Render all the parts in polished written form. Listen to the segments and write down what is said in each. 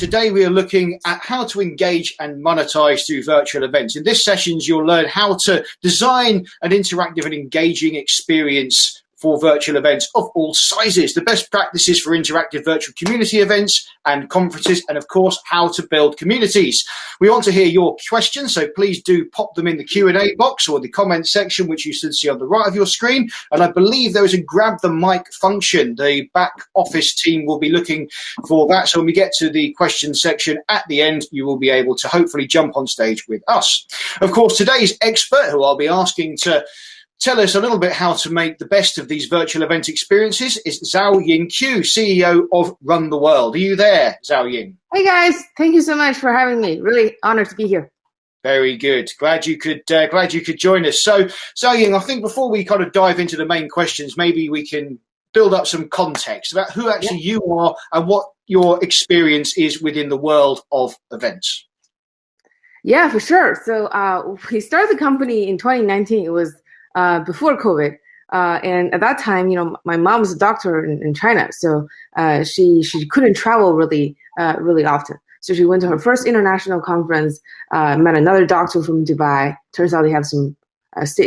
today we are looking at how to engage and monetize through virtual events. In this session, you'll learn how to design an interactive and engaging experience for virtual events of all sizes, the best practices for interactive virtual community events and conferences, and of course, how to build communities. We want to hear your questions, so please do pop them in the Q&A box or the comment section, which you should see on the right of your screen. And I believe there is a grab the mic function. The back office team will be looking for that. So when we get to the question section at the end, you will be able to hopefully jump on stage with us. Of course, today's expert, who I'll be asking to tell us a little bit how to make the best of these virtual event experiences, is Zhao Ying Qiu, CEO of Run the World. Are you there, Zhao Ying? Hey guys, thank you so much for having me. Really honored to be here. Very good. Glad you could join us. So, Zhao Ying, I think before we kind of dive into the main questions, maybe we can build up some context about who actually you are and what your experience is within the world of events. Yeah, for sure. So we started the company in 2019. It was before COVID. And at that time, my mom was a doctor in China, so she couldn't travel really often. So she went to her first international conference, met another doctor from Dubai. Turns out they have some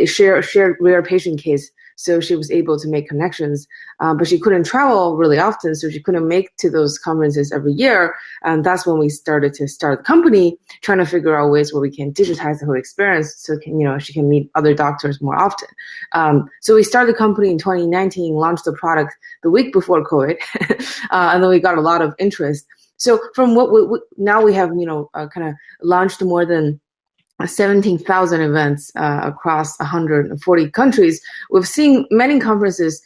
shared rare patient case. So she was able to make connections, but she couldn't travel really often, so she couldn't make to those conferences every year. And that's when we started to start the company, trying to figure out ways where we can digitize the whole experience so she can meet other doctors more often. So we started the company in 2019, launched the product the week before COVID, and then we got a lot of interest. So from what now we have, kind of launched more than 17,000 events across 140 countries. We've seen many conferences,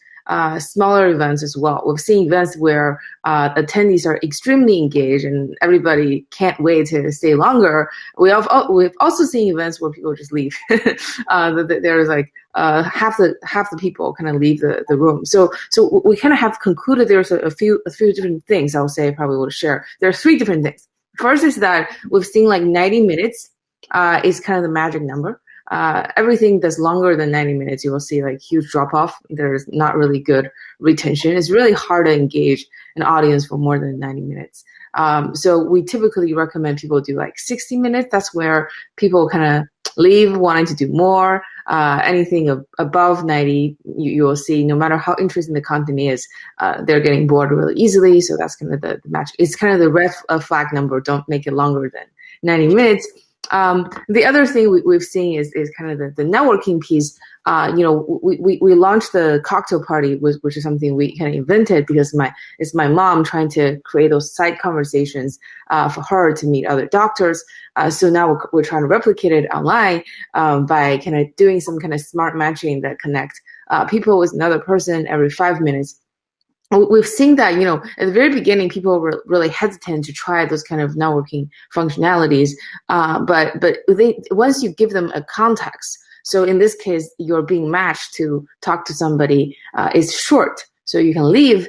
smaller events as well. We've seen events where attendees are extremely engaged and everybody can't wait to stay longer. We've also seen events where people just leave. There's like half the people kind of leave the room. So we kind of have concluded there's a few different things I would say probably will share. There are three different things. First is that we've seen like 90 minutes is kind of the magic number. Everything that's longer than 90 minutes, you will see like huge drop off. There's not really good retention. It's really hard to engage an audience for more than 90 minutes. So we typically recommend people do like 60 minutes. That's where people kind of leave wanting to do more. Anything above 90, you will see, no matter how interesting the content is, they're getting bored really easily. So that's kind of the match. It's kind of the red flag number. Don't make it longer than 90 minutes. The other thing we've seen is kind of the networking piece. We launched the cocktail party, which is something we kind of invented because it's my mom trying to create those side conversations for her to meet other doctors. So now we're trying to replicate it online by kind of doing some kind of smart matching that connect people with another person every 5 minutes. We've seen that, at the very beginning, people were really hesitant to try those kind of networking functionalities. But once you give them a context, so in this case, you're being matched to talk to somebody, is short. So you can leave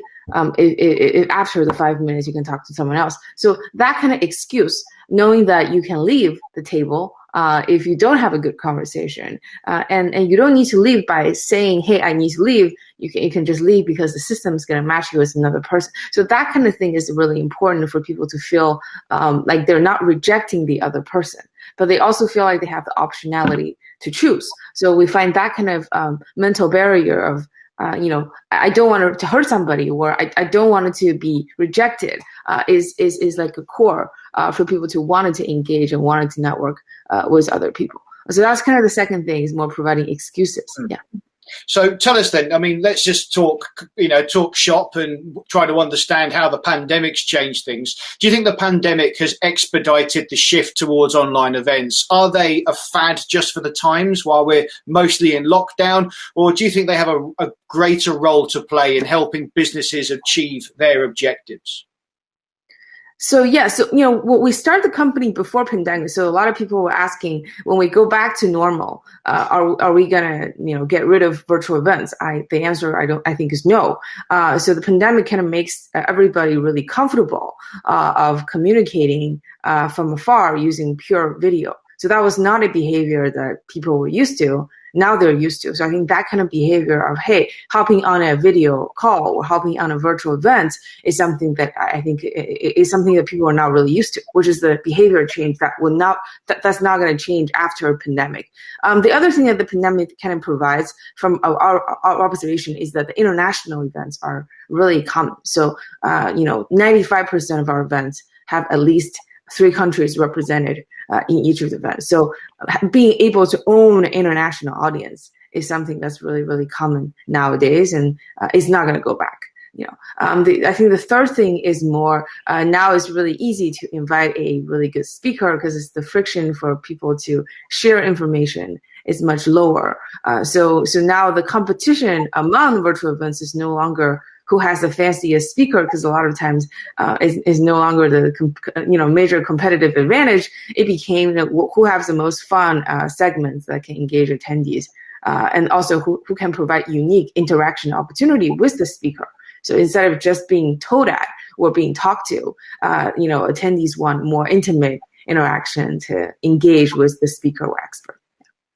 if after the 5 minutes, you can talk to someone else. So that kind of excuse, knowing that you can leave the table if you don't have a good conversation, and you don't need to leave by saying, hey, I need to leave. You can just leave because the system is going to match you with another person. So that kind of thing is really important for people to feel like they're not rejecting the other person, but they also feel like they have the optionality to choose. So we find that kind of mental barrier of, I don't want to hurt somebody, or I don't want it to be rejected, is like a core for people to want to engage and want to network with other people. So that's kind of the second thing, is more providing excuses. Yeah. So tell us then, let's just talk shop and try to understand how the pandemic's changed things. Do you think the pandemic has expedited the shift towards online events? Are they a fad just for the times while we're mostly in lockdown? Or do you think they have a greater role to play in helping businesses achieve their objectives? So we started the company before pandemic. So a lot of people were asking, when we go back to normal, are we gonna get rid of virtual events? The answer I think is no. So the pandemic kind of makes everybody really comfortable of communicating from afar using pure video. So that was not a behavior that people were used to. now they're used to. So I think that kind of behavior of, hey, hopping on a video call or hopping on a virtual event is something that I think is something that people are not really used to, which is the behavior change that's not going to change after a pandemic. The other thing that the pandemic kind of provides from our observation is that the international events are really common. So, 95% of our events have at least 3 countries represented in each of the events. So being able to own an international audience is something that's really, really common nowadays, and it's not going to go back. I think the third thing is more, now it's really easy to invite a really good speaker because it's the friction for people to share information is much lower. So now the competition among virtual events is no longer who has the fanciest speaker, because a lot of times is no longer the major competitive advantage. It became who has the most fun segments that can engage attendees, and also who can provide unique interaction opportunity with the speaker. So instead of just being told at or being talked to, attendees want more intimate interaction to engage with the speaker or expert.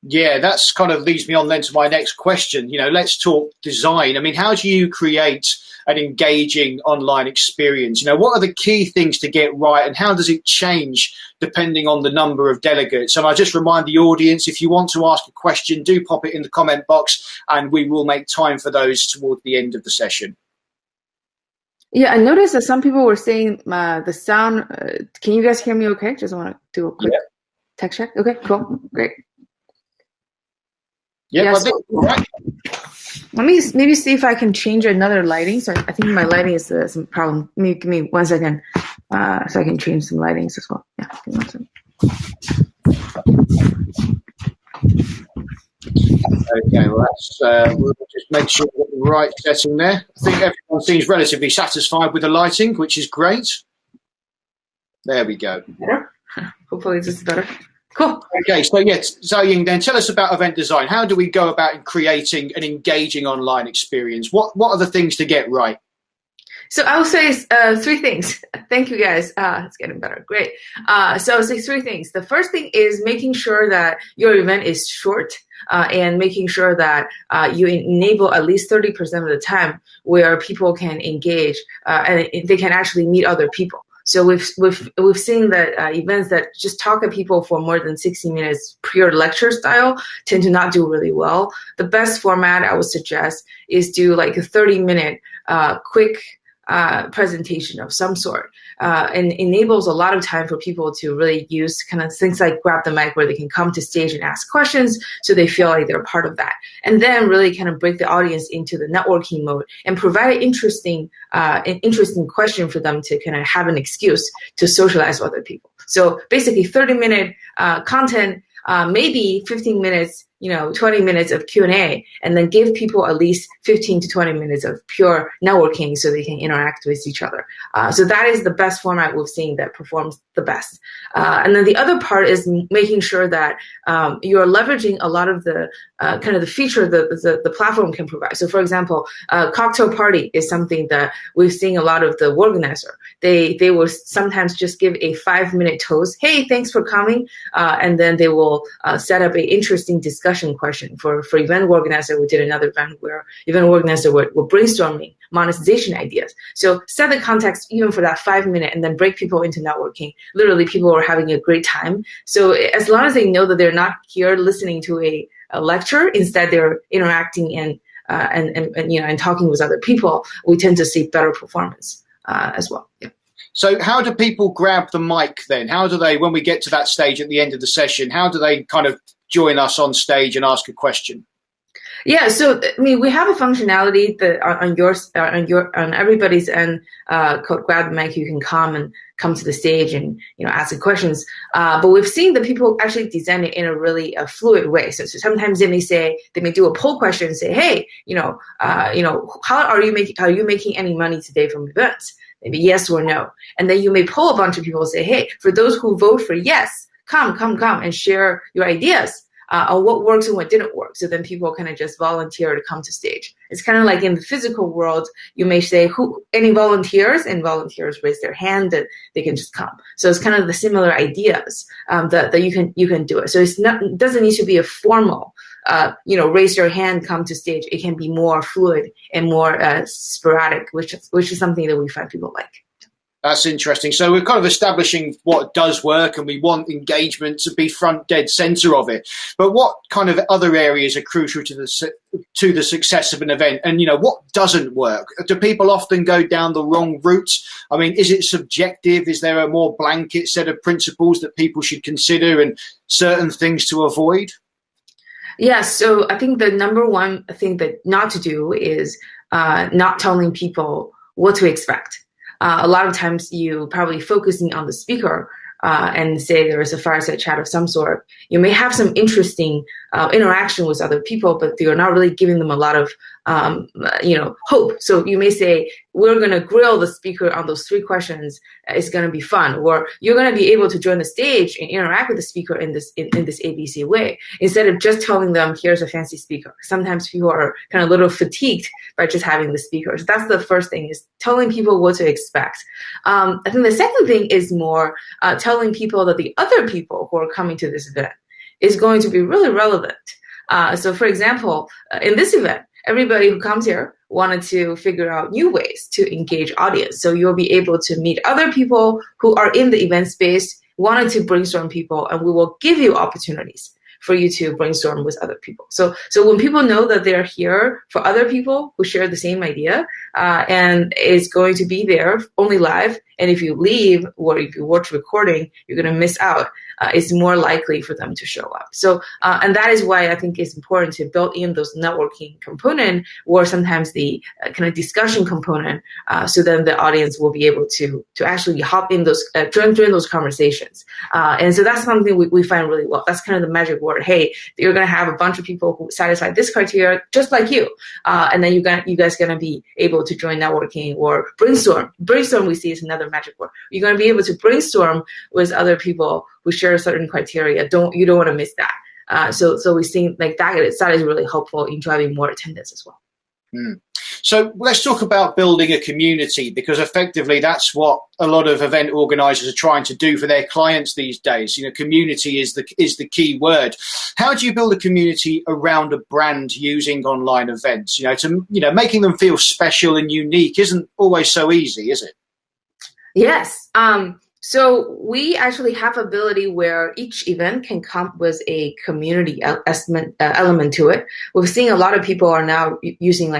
Yeah, that's kind of leads me on then to my next question. Let's talk design. I mean, how do you create an engaging online experience? What are the key things to get right, and how does it change depending on the number of delegates? And I just remind the audience, if you want to ask a question, do pop it in the comment box and we will make time for those toward the end of the session. Yeah, I noticed that some people were saying the sound. Can you guys hear me okay? Just want to do a quick tech check. Okay, cool, great. Yeah, so, right. Let me maybe see if I can change another lighting. So I think my lighting is some problem. Give me 1 second, so I can change some lightings as well. Yeah, give me 1 second. Okay, well, we'll just make sure we've got the right setting there. I think everyone seems relatively satisfied with the lighting, which is great. There we go. Better? Hopefully this is better. Cool. Okay, so yes, Xiaoying, then tell us about event design. How do we go about creating an engaging online experience? What are the things to get right? So I would say 3 things. Thank you, guys. It's getting better. Great. So I would say 3 things. The first thing is making sure that your event is short, and making sure that you enable at least 30% of the time where people can engage and they can actually meet other people. So we've seen that events that just talk to people for more than 60 minutes, pure lecture style, tend to not do really well. The best format I would suggest is do like a 30-minute quick presentation of some sort, and enables a lot of time for people to really use kind of things like grab the mic where they can come to stage and ask questions so they feel like they're part of that. And then really kind of break the audience into the networking mode and provide an interesting question for them to kind of have an excuse to socialize with other people. So basically 30-minute content, maybe 15 minutes, 20 minutes of Q&A, and then give people at least 15 to 20 minutes of pure networking so they can interact with each other. So that is the best format we've seen that performs the best. And then the other part is making sure that you're leveraging a lot of the kind of the feature that the platform can provide. So for example, cocktail party is something that we've seen a lot of the organizer. They will sometimes just give a 5-minute toast. Hey, thanks for coming. And then they will set up an interesting discussion question for event organizer. We did another event where event organizer were brainstorming monetization ideas. So set the context even for that 5 minute and then break people into networking. Literally people are having a great time. So as long as they know that they're not here listening to a lecture, instead they're interacting and talking with other people, we tend to see better performance as well. Yeah. So how do people grab the mic then? How do they, when we get to that stage at the end of the session, how do they kind of join us on stage and ask a question? Yeah, so we have a functionality that on everybody's end, called grab the mic. You can come to the stage and ask the questions. But we've seen that people actually design it in a really fluid way. So sometimes they may do a poll question and say, hey, how are you making any money today from events? Maybe yes or no. And then you may poll a bunch of people and say, hey, for those who vote for yes, come and share your ideas on what works and what didn't work. So then people kind of just volunteer to come to stage. It's kind of like in the physical world, you may say, any volunteers? And volunteers raise their hand and they can just come. So it's kind of the similar ideas that you can do it. So it doesn't need to be a formal raise your hand, come to stage. It can be more fluid and more sporadic, which is something that we find people like. That's interesting. So we're kind of establishing what does work, and we want engagement to be front dead center of it. But what kind of other areas are crucial to the success of an event? And, what doesn't work? Do people often go down the wrong route? I mean, is it subjective? Is there a more blanket set of principles that people should consider and certain things to avoid? Yes. So I think the number one thing that not to do is not telling people what to expect. A lot of times you probably focusing on the speaker and say there is a fireside chat of some sort. You may have some interesting interaction with other people, but you're not really giving them a lot of hope. So you may say, we're going to grill the speaker on those 3 questions. It's going to be fun. Or you're going to be able to join the stage and interact with the speaker in this ABC way, instead of just telling them, here's a fancy speaker. Sometimes people are kind of a little fatigued by just having the speaker. So that's the first thing, is telling people what to expect. I think the second thing is more telling people that the other people who are coming to this event is going to be really relevant. So for example, in this event, everybody who comes here wanted to figure out new ways to engage audience. So you'll be able to meet other people who are in the event space, wanted to brainstorm people, and we will give you opportunities for you to brainstorm with other people. So when people know that they're here for other people who share the same idea, and is going to be there only live, and if you leave or if you watch recording, you're going to miss out, it's more likely for them to show up. So, and that is why I think it's important to build in those networking component, or sometimes the kind of discussion component, so then the audience will be able to actually hop in those, join those conversations. And so that's something we find really well. That's kind of the magic word. Hey, you're going to have a bunch of people who satisfy this criteria just like you. And then you guys going to be able to join networking or brainstorm. Brainstorm, we see, is another magic word. You're going to be able to brainstorm with other people who share certain criteria. You don't want to miss that. So we think like that is really helpful in driving more attendance as well. So let's talk about building a community, because effectively that's what a lot of event organizers are trying to do for their clients these days. Community is the key word. How do you build a community around a brand using online events? Making them feel special and unique isn't always so easy, is it? Yes. So we actually have ability where each event can come with a community element to it. We've seen a lot of people are now using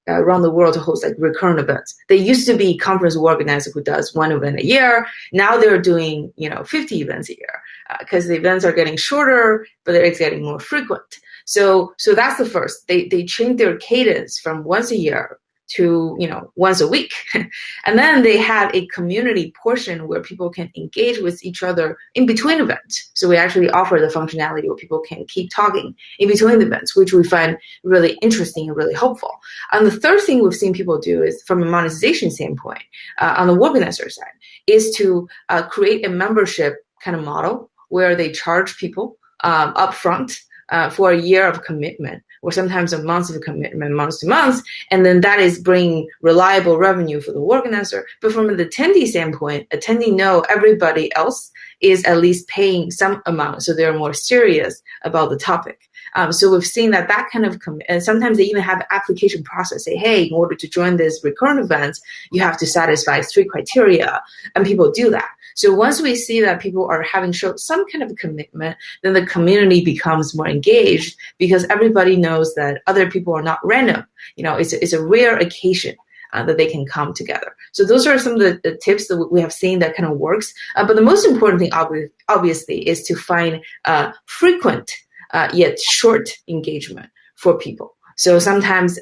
around the world to host recurrent events. They used to be conference organizer who does one event a year. Now they're doing 50 events a year because the events are getting shorter, but it's getting more frequent. So that's the first. They change their cadence from once a year to once a week. And then they have a community portion where people can engage with each other in between events. So we actually offer the functionality where people can keep talking in between the events, which we find really interesting and really helpful. And the third thing we've seen people do is, from a monetization standpoint, on the organizer side, is to create a membership kind of model where they charge people upfront for a year of commitment, or sometimes a month of commitment, month to month, and then that is bringing reliable revenue for the organizer. But from the attendee standpoint, attendee know everybody else is at least paying some amount, so they're more serious about the topic. So we've seen that kind of, and sometimes they even have an application process, say, hey, in order to join this recurrent event, you have to satisfy 3 criteria, and people do that. So once we see that people are having shown some kind of commitment, then the community becomes more engaged, because everybody knows that other people are not random. It's a rare occasion that they can come together. So those are some of the tips that we have seen that kind of works. But the most important thing, obviously, is to find frequent yet short engagement for people. So sometimes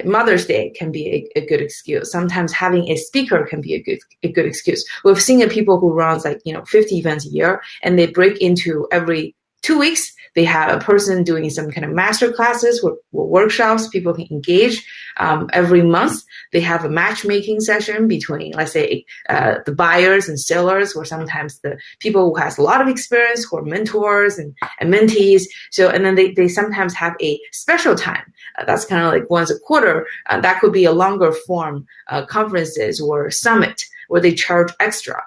Mother's Day can be a good excuse. Sometimes having a speaker can be a good excuse. We've seen people who runs 50 events a year, and they break into every 2 weeks. They have a person doing some kind of master classes or workshops people can engage. Every month, they have a matchmaking session between, let's say, the buyers and sellers, or sometimes the people who has a lot of experience, who are mentors and mentees. So, and then they sometimes have a special time. That's kind of once a quarter. That could be a longer form conferences or summit, where they charge extra.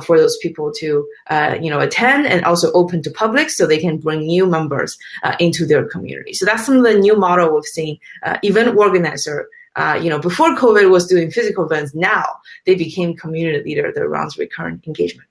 for those people to attend, and also open to public so they can bring new members into their community. So that's some of the new model we've seen. Event organizer, before COVID was doing physical events. Now they became community leader that runs recurrent engagement.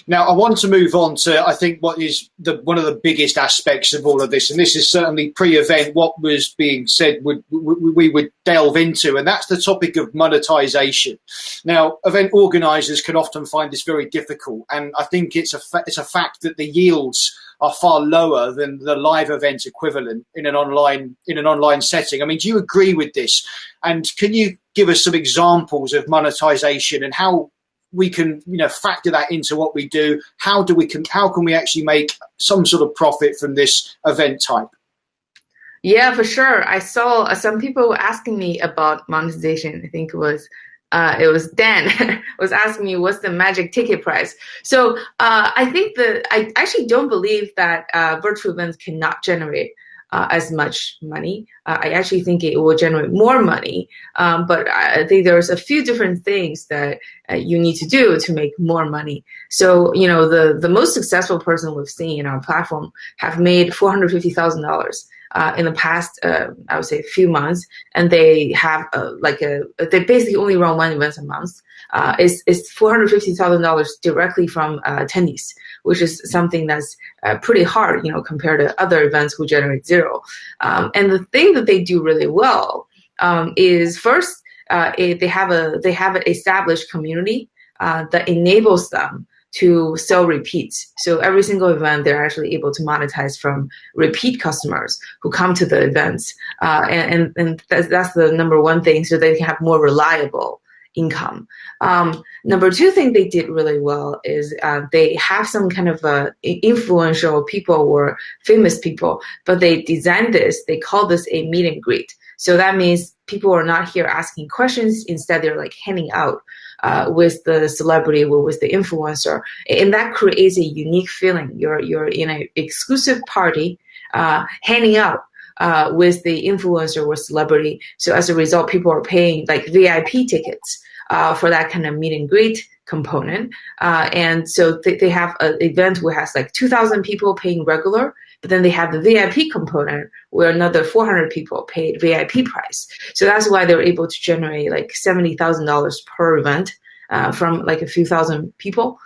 Now, I want to move on to, I think, what is one of the biggest aspects of all of this, and this is certainly pre-event what was being said we would delve into, and that's the topic of monetization. Now, event organisers can often find this very difficult, and I think it's a fact that the yields are far lower than the live event equivalent in an online setting. I mean, do you agree with this? And can you give us some examples of monetization and how we can, factor that into what we do? How can we actually make some sort of profit from this event type? Yeah, for sure. I saw some people asking me about monetization. I think it was Dan was asking me what's the magic ticket price. So I think I actually don't believe that virtual events cannot generate as much money. I actually think it will generate more money, but I think there's a few different things that you need to do to make more money. So, the most successful person we've seen in our platform have made $450,000 in the past, I would say, a few months, and they have they basically only run one event a month. It's $450,000 directly from attendees, which is something that's pretty hard, compared to other events who generate zero. And the thing that they do really well is first, they have an established community that enables them to sell repeats. So every single event, they're actually able to monetize from repeat customers who come to the events. And that's the number one thing, so they can have more reliable income. Number two thing they did really well is they have some kind of influential people or famous people, but they designed this, they call this a meet and greet. So that means people are not here asking questions. Instead, they're like hanging out with the celebrity or with the influencer. And that creates a unique feeling. You're in an exclusive party, hanging out with the influencer or celebrity. So as a result, people are paying like VIP tickets for that kind of meet and greet component. And so they have an event where it has like 2,000 people paying regular, but then they have the VIP component where another 400 people paid VIP price. So that's why they're able to generate like $70,000 per event from like a few thousand people.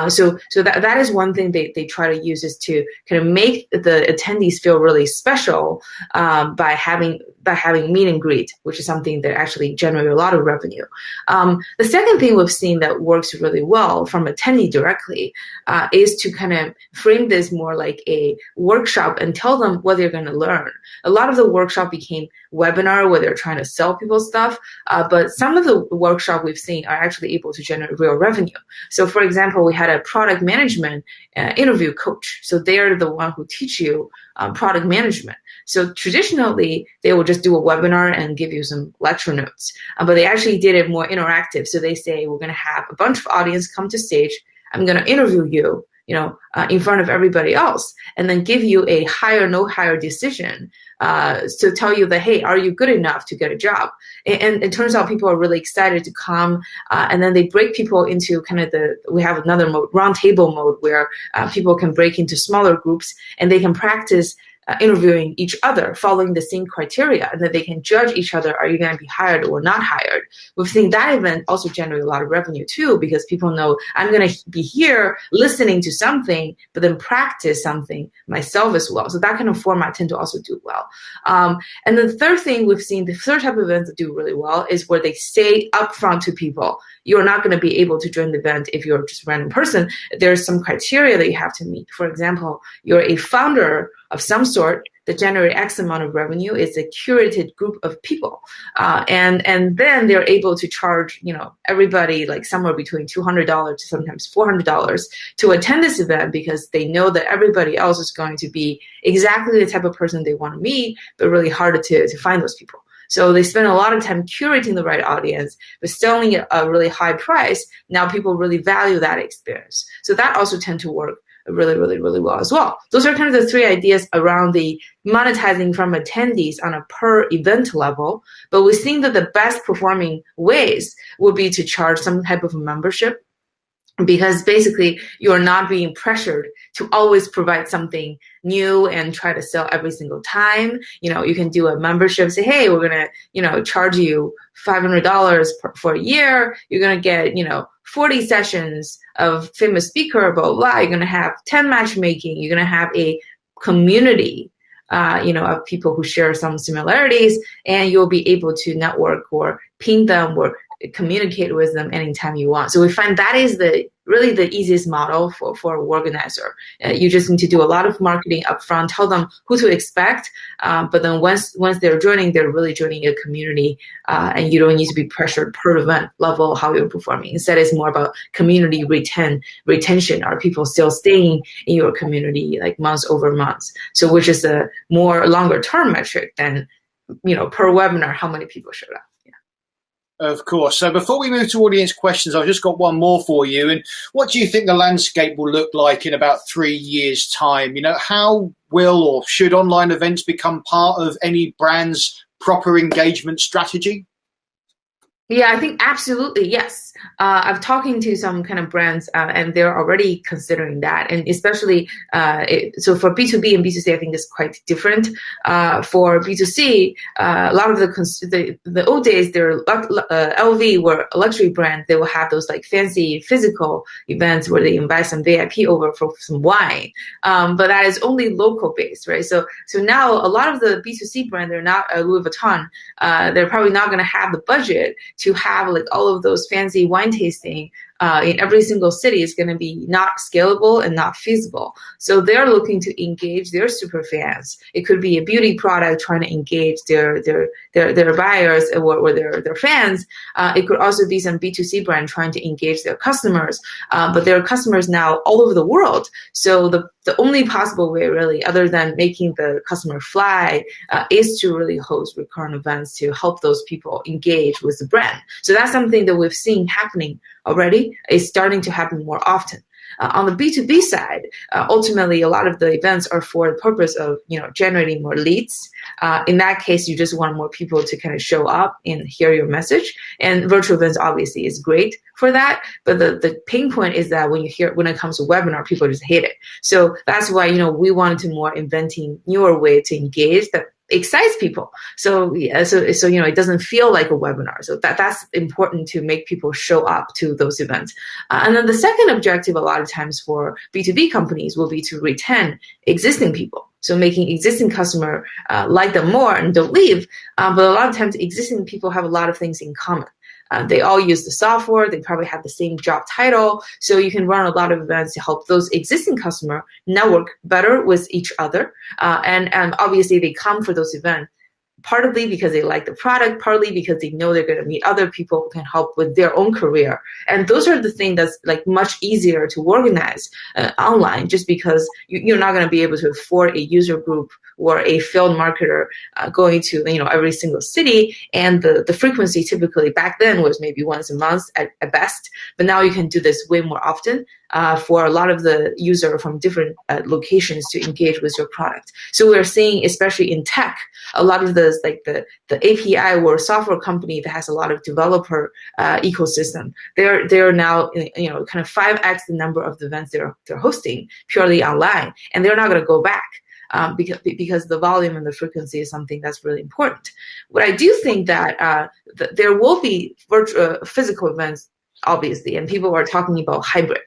So that is one thing they try to use, is to kind of make the attendees feel really special by having meet and greet, which is something that actually generates a lot of revenue. The second thing we've seen that works really well from attendee directly is to kind of frame this more like a workshop and tell them what they're going to learn. A lot of the workshop became webinar where they're trying to sell people stuff, but some of the workshop we've seen are actually able to generate real revenue. So for example, we had a product management interview coach. So they're the one who teach you product management. So traditionally, they will just do a webinar and give you some lecture notes, but they actually did it more interactive. So they say, we're going to have a bunch of audience come to stage. I'm going to interview you, in front of everybody else, and then give you a hire, no hire decision to tell you that, hey, are you good enough to get a job? And it turns out people are really excited to come, and then they break people into kind of we have another mode, round table mode, where people can break into smaller groups and they can practice interviewing each other, following the same criteria, and then they can judge each other, are you going to be hired or not hired? We've seen that event also generate a lot of revenue too, because people know I'm going to be here listening to something, but then practice something myself as well. So that kind of format tend to also do well. And the third thing we've seen, the third type of events that do really well is where they say upfront to people, you're not going to be able to join the event if you're just a random person. There's some criteria that you have to meet. For example, you're a founder of some sort that generate X amount of revenue. It's a curated group of people. And then they're able to charge, everybody like somewhere between $200 to sometimes $400 to attend this event, because they know that everybody else is going to be exactly the type of person they want to meet, but really hard to find those people. So they spend a lot of time curating the right audience, but selling at a really high price. Now people really value that experience. So that also tend to work really, really, really well as well. Those are kind of the three ideas around the monetizing from attendees on a per event level. But we've seen that the best performing ways would be to charge some type of a membership because basically you're not being pressured to always provide something new and try to sell every single time. You can do a membership, say, hey, we're going to, charge you $500 for a year. You're going to get, 40 sessions of famous speaker, blah, blah, blah. You're going to have 10 matchmaking. You're going to have a community, of people who share some similarities, and you'll be able to network or ping them or communicate with them anytime you want. So we find that is really the easiest model for an organizer. You just need to do a lot of marketing upfront, tell them who to expect, but then once they're joining, they're really joining a community, and you don't need to be pressured per event level how you're performing. Instead, it's more about community retention. Are people still staying in your community like months over months? So which is a more longer term metric than, per webinar, how many people showed up. Of course. So before we move to audience questions, I've just got one more for you. And what do you think the landscape will look like in about 3 years' time? How will or should online events become part of any brand's proper engagement strategy? Yeah, I think absolutely, yes. I've talking to some kind of brands, and they're already considering that. And especially, so for B2B and B2C, I think it's quite different. For B2C, a lot of the old days, they're LV were a luxury brand. They will have those like fancy physical events where they invite some VIP over for some wine. But that is only local based, right? So now a lot of the B2C brand, they're not Louis Vuitton. They're probably not going to have the budget to have like all of those fancy wine tasting in every single city is going to be not scalable and not feasible. So they're looking to engage their super fans. It could be a beauty product trying to engage their buyers or their fans. It could also be some B2C brand trying to engage their customers, but their customers now all over the world. So the only possible way really, other than making the customer fly, is to really host recurrent events to help those people engage with the brand. So that's something that we've seen happening already. Is starting to happen more often. On the B2B side, ultimately, a lot of the events are for the purpose of generating more leads. In that case, you just want more people to kind of show up and hear your message. And virtual events obviously is great for that. But the pain point is that when it comes to webinar, people just hate it. So that's why we wanted to more inventing newer way to engage that excites people. So it doesn't feel like a webinar. So that's important to make people show up to those events. And then the second objective a lot of times for B2B companies will be to retain existing people. So making existing customer like them more and don't leave. But a lot of times existing people have a lot of things in common. They all use the software. They probably have the same job title. So you can run a lot of events to help those existing customer network better with each other. And obviously they come for those events partly because they like the product, partly because they know they're going to meet other people who can help with their own career. And those are the things that's like much easier to organize online, just because you're not going to be able to afford a user group or a field marketer going to every single city. And the frequency typically back then was maybe once a month at best. But now you can do this way more often for a lot of the user from different locations to engage with your product. So we're seeing, especially in tech, a lot of the API or software company that has a lot of developer ecosystem. They're now kind of 5x the number of the events they're hosting purely online, and they're not going to go back. Because the volume and the frequency is something that's really important. But I do think that there will be physical events, obviously, and people are talking about hybrid.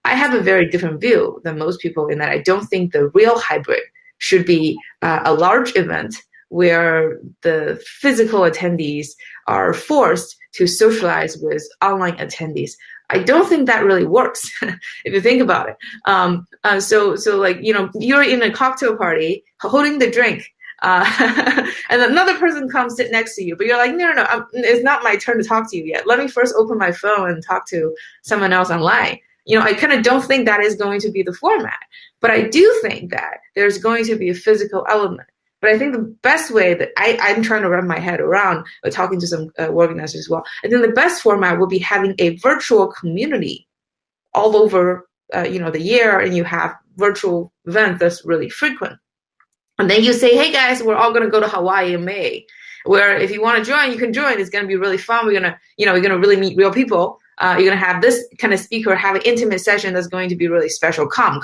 I have a very different view than most people in that I don't think the real hybrid should be a large event where the physical attendees are forced to socialize with online attendees. I don't think that really works if you think about it. So you're in a cocktail party holding the drink, and another person comes sit next to you, but you're like, no, it's not my turn to talk to you yet. Let me first open my phone and talk to someone else online. I kind of don't think that is going to be the format, but I do think that there's going to be a physical element. But I think the best way that I'm trying to wrap my head around, talking to some organizers as well, I think the best format will be having a virtual community all over the year, and you have virtual events that's really frequent. And then you say, hey guys, we're all going to go to Hawaii in May, where if you want to join, you can join. It's going to be really fun. We're going to really meet real people. you're going to have this kind of speaker have an intimate session that's going to be really special. Come.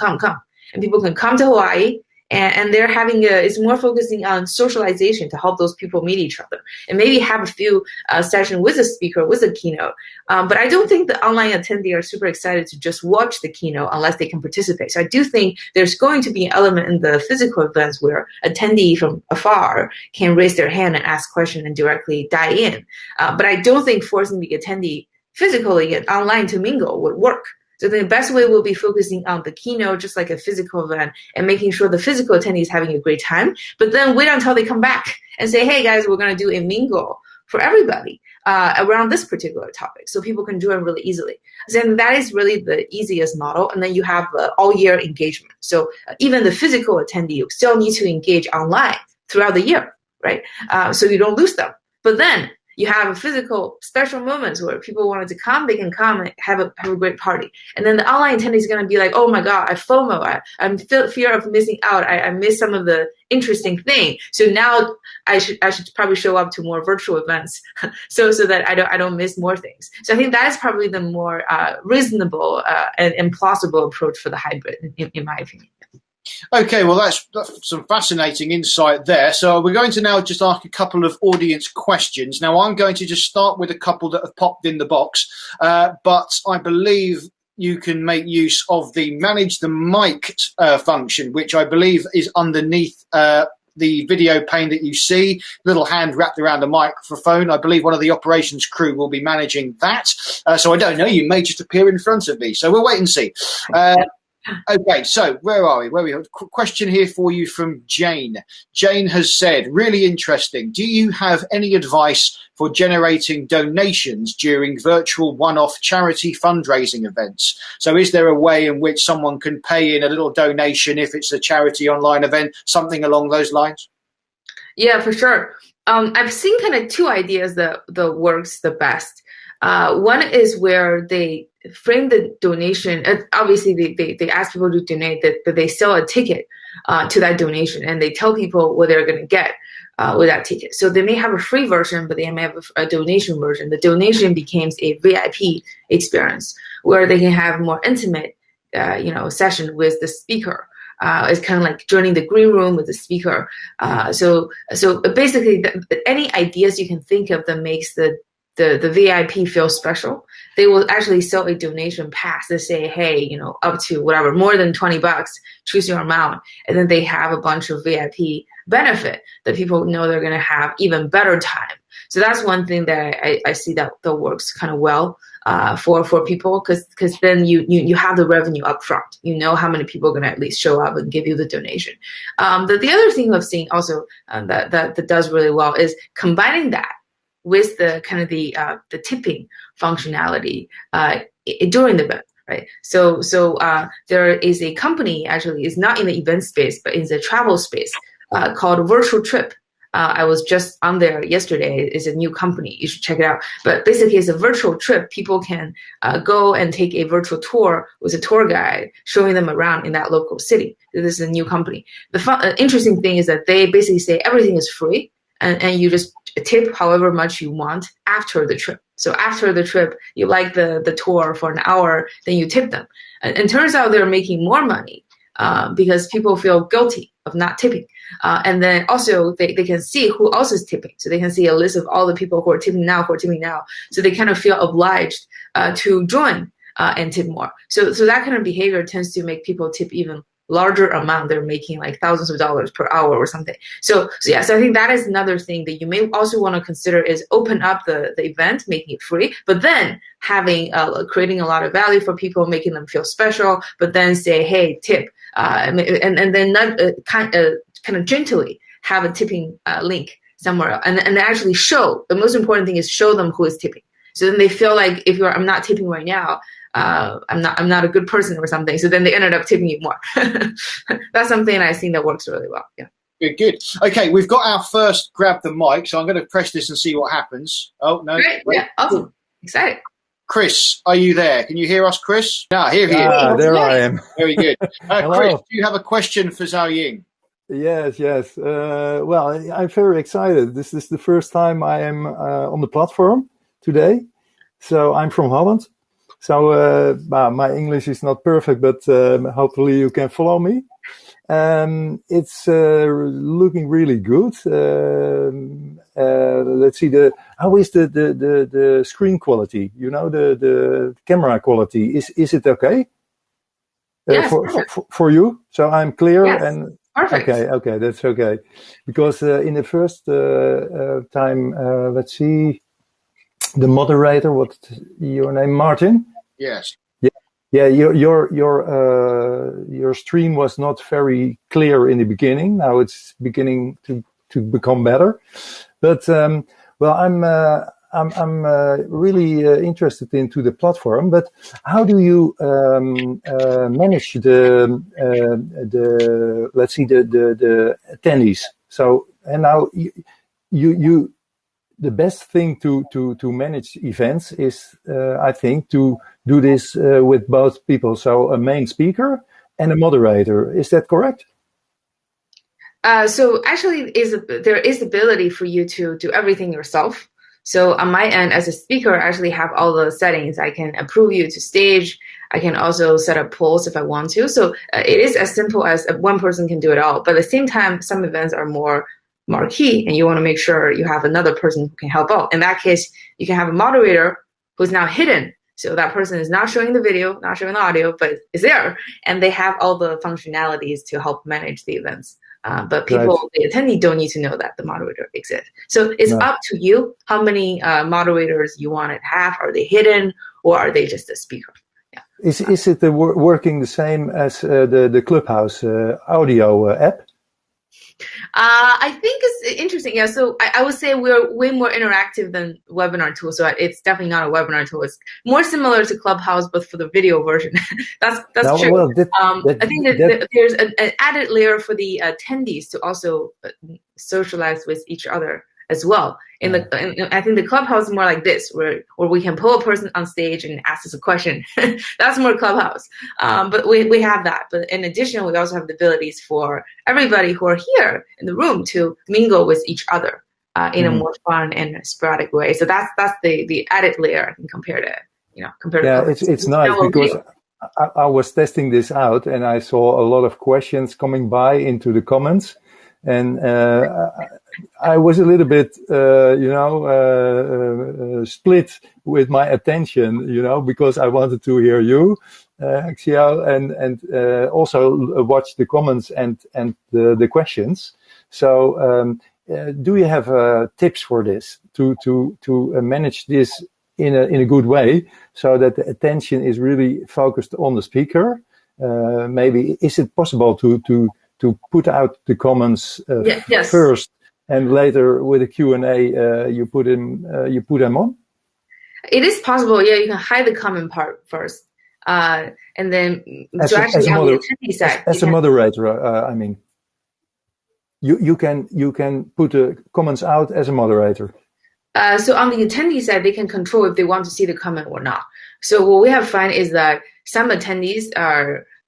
And people can come to Hawaii, and they're having it's more focusing on socialization to help those people meet each other, and maybe have a few sessions with a speaker, with a keynote. But I don't think the online attendee are super excited to just watch the keynote unless they can participate. So I do think there's going to be an element in the physical events where attendee from afar can raise their hand and ask questions and directly dive in. But I don't think forcing the attendee physically and online to mingle would work. So the best way will be focusing on the keynote, just like a physical event, and making sure the physical attendee is having a great time. But then wait until they come back and say, hey, guys, we're going to do a mingle for everybody around this particular topic, so people can join really easily. Then that is really the easiest model. And then you have all-year engagement. So even the physical attendee, you still need to engage online throughout the year, right? So you don't lose them. But then you have physical special moments where people wanted to come, they can come and have a great party. And then the online attendee is going to be like, oh my God, I FOMO. I'm fear of missing out. I missed some of the interesting thing. So now I should probably show up to more virtual events so that I don't miss more things. So I think that is probably the more reasonable and plausible approach for the hybrid, in my opinion. Okay, well, that's some fascinating insight there. So we're going to now just ask a couple of audience questions. Now, I'm going to just start with a couple that have popped in the box, but I believe you can make use of the manage the mic function, which I believe is underneath the video pane that you see, little hand wrapped around a microphone. I believe one of the operations crew will be managing that. So I don't know, you may just appear in front of me. So we'll wait and see. Okay, so where are we? Question here for you from Jane. Jane has said, really interesting. Do you have any advice for generating donations during virtual one-off charity fundraising events? So is there a way in which someone can pay in a little donation if it's a charity online event, something along those lines? Yeah, for sure. I've seen kind of two ideas that works the best. One is where they frame the donation. Obviously, they ask people to donate, that they sell a ticket to that donation, and they tell people what they're going to get with that ticket. So they may have a free version, but they may have a donation version. The donation becomes a VIP experience where they can have more intimate, session with the speaker. It's kind of like joining the green room with the speaker. So basically, any ideas you can think of that makes the VIP feel special, they will actually sell a donation pass to say, hey, up to whatever, more than $20, choose your amount. And then they have a bunch of VIP benefit that people know they're going to have even better time. So that's one thing that I see that works kind of well for people, because then you have the revenue up front. You know how many people are going to at least show up and give you the donation. The other thing I've seen also that does really well is combining that with the kind of the tipping functionality during the event, right? So there is a company, actually, it's not in the event space, but in the travel space, called Virtual Trip. I was just on there yesterday. It's a new company. You should check it out. But basically, it's a virtual trip. People can go and take a virtual tour with a tour guide, showing them around in that local city. This is a new company. The interesting thing is that they basically say everything is free, and you just tip however much you want after the trip. So after the trip, you like the tour for an hour, then you tip them. And turns out they're making more money because people feel guilty of not tipping. And then also they can see who else is tipping. So they can see a list of all the people who are tipping now. So they kind of feel obliged to join and tip more. So that kind of behavior tends to make people tip even larger amount. They're making like thousands of dollars per hour or something. So I think that is another thing that you may also want to consider, is open up the event, making it free, but then having creating a lot of value for people, making them feel special, but then say, hey, tip, and then not kind of gently have a tipping link somewhere, and actually show. The most important thing is show them who is tipping. So then they feel like, I'm not tipping right now, I'm not a good person or something. So then they ended up tipping you more. That's something I think that works really well. Yeah. Good. Okay, we've got our first grab the mic, so I'm going to press this and see what happens. Oh no! Great. Yeah, awesome. Excited. Chris, are you there? Can you hear us, Chris? Here he is. There I am. Very good. Chris, do you have a question for Zhao Ying? Yes. Well, I'm very excited. This is the first time I am on the platform today. So I'm from Holland. So my English is not perfect, but hopefully you can follow me. It's looking really good. Let's see how is the screen quality? You know, the camera quality. Is it okay? Yes, for you? So I'm clear. Yes, and perfect. Okay, that's okay. Because in the first time, let's see, the moderator, what's your name, Martin? Yes. Yeah, your stream was not very clear in the beginning. Now it's beginning to become better. But well, I'm really interested into the platform. But how do you manage the let's see the attendees? So and now you the best thing to manage events is, I think, to do this with both people. So a main speaker and a moderator. Is that correct? So actually, there is ability for you to do everything yourself. So on my end, as a speaker, I actually have all the settings. I can approve you to stage. I can also set up polls if I want to. So it is as simple as one person can do it all. But at the same time, some events are more marquee, and you want to make sure you have another person who can help out. In that case, you can have a moderator who's now hidden. So that person is not showing the video, not showing the audio, but is there. And they have all the functionalities to help manage the events. But people, right, the attendee don't need to know that the moderator exists. So it's up to you how many moderators you want to have. Are they hidden or are they just a speaker? Yeah. Is it working the same as the Clubhouse audio app? I think it's interesting. Yeah, so I would say we're way more interactive than webinar tool. So it's definitely not a webinar tool. It's more similar to Clubhouse, but for the video version. that's no, true. Well, I think that there's an added layer for the attendees to also socialize with each other as well. I think the Clubhouse is more like this, where we can pull a person on stage and ask us a question. That's more Clubhouse. But we have that. But in addition, we also have the abilities for everybody who are here in the room to mingle with each other in a more fun and sporadic way. So that's the added layer I can compare to it's nice because I was testing this out and I saw a lot of questions coming by into the comments. And I was a little bit, split with my attention, because I wanted to hear you, Xiao, and also watch the comments and the questions. So, do you have tips for this to manage this in a good way so that the attention is really focused on the speaker? Maybe is it possible to put out the comments first, and later with a Q&A you put them on? It is possible. Yeah, you can hide the comment part first, and then as a moderator. I mean, you can put the comments out as a moderator. So on the attendee side, they can control if they want to see the comment or not. So what we have found is that some attendees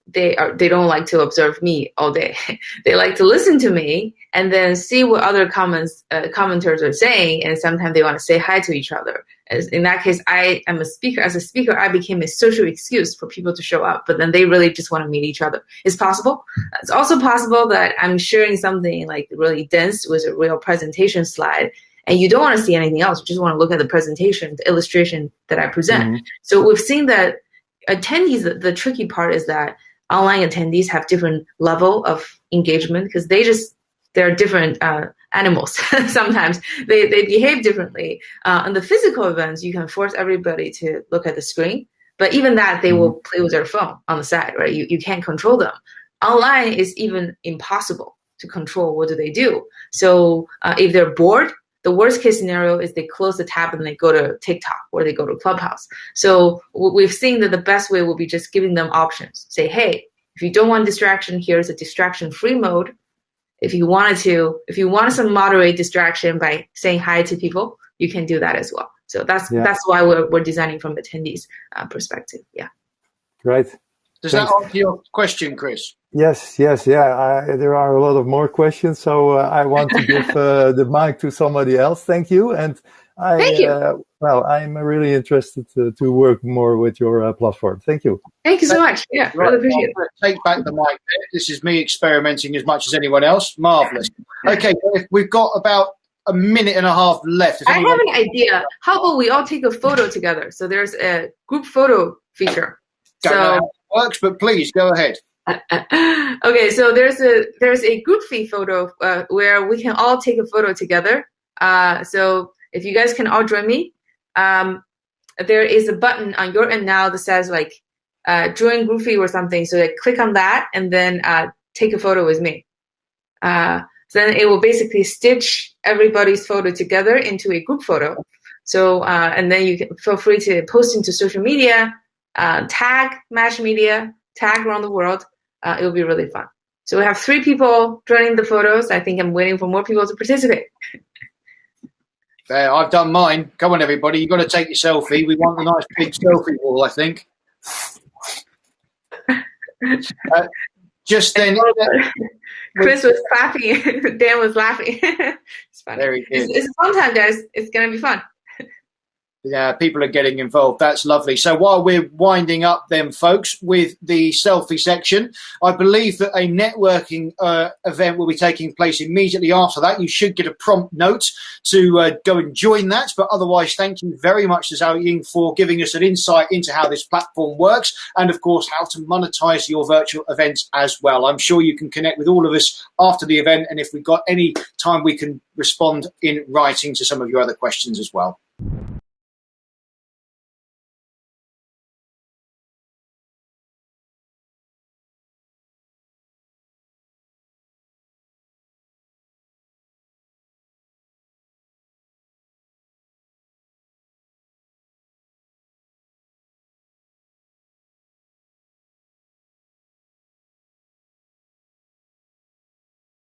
they don't like to observe me all day. They like to listen to me and then see what other commenters are saying, and sometimes they want to say hi to each other. In that case, I am a speaker. As a speaker, I became a social excuse for people to show up, but then they really just want to meet each other. It's possible. It's also possible that I'm sharing something like really dense with a real presentation slide, and you don't want to see anything else. You just want to look at the presentation, the illustration that I present. Mm-hmm. So we've seen that attendees, the tricky part is that online attendees have different level of engagement because they're different animals. Sometimes they behave differently. On the physical events, you can force everybody to look at the screen, but even that they will play with their phone on the side, right? You can't control them. Online is even impossible to control. What do they do? So if they're bored, the worst case scenario is they close the tab and they go to TikTok or they go to Clubhouse. So we've seen that the best way will be just giving them options. Say, hey, if you don't want distraction, here's a distraction-free mode. If you want some moderate distraction by saying hi to people, you can do that as well. So that's why we're designing from the attendees perspective. Yeah. Great. Does that answer your question, Chris? Yes. There are a lot of more questions, so I want to give the mic to somebody else. Thank you. And Thank you. Well, I'm really interested to work more with your platform. Thank you. Thank you so much. Yeah, Right, really appreciate it. take back the mic there. This is me experimenting as much as anyone else. Marvelous. Okay, we've got about a minute and a half left. I have an idea. How about we all take a photo together? So there's a group photo feature. Don't know how it works, but please go ahead. Okay, so there's a group feed photo where we can all take a photo together. So if you guys can all join me, there is a button on your end now that says like join group feed or something. So click on that and then take a photo with me. So then it will basically stitch everybody's photo together into a group photo. So and then you can feel free to post into social media, tag Match Media, tag around the world. It will be really fun. So we have 3 people joining the photos. I think I'm waiting for more people to participate. There, I've done mine. Come on, everybody. You've got to take your selfie. We want a nice big selfie wall, I think. Just then... Chris was clapping. Dan was laughing. It's funny. There he is. It's a fun time, guys. It's going to be fun. Yeah, people are getting involved. That's lovely. So while we're winding up then, folks, with the selfie section, I believe that a networking event will be taking place immediately after that. You should get a prompt note to go and join that. But otherwise, thank you very much to Zhao Ying for giving us an insight into how this platform works and, of course, how to monetize your virtual events as well. I'm sure you can connect with all of us after the event. And if we've got any time, we can respond in writing to some of your other questions as well.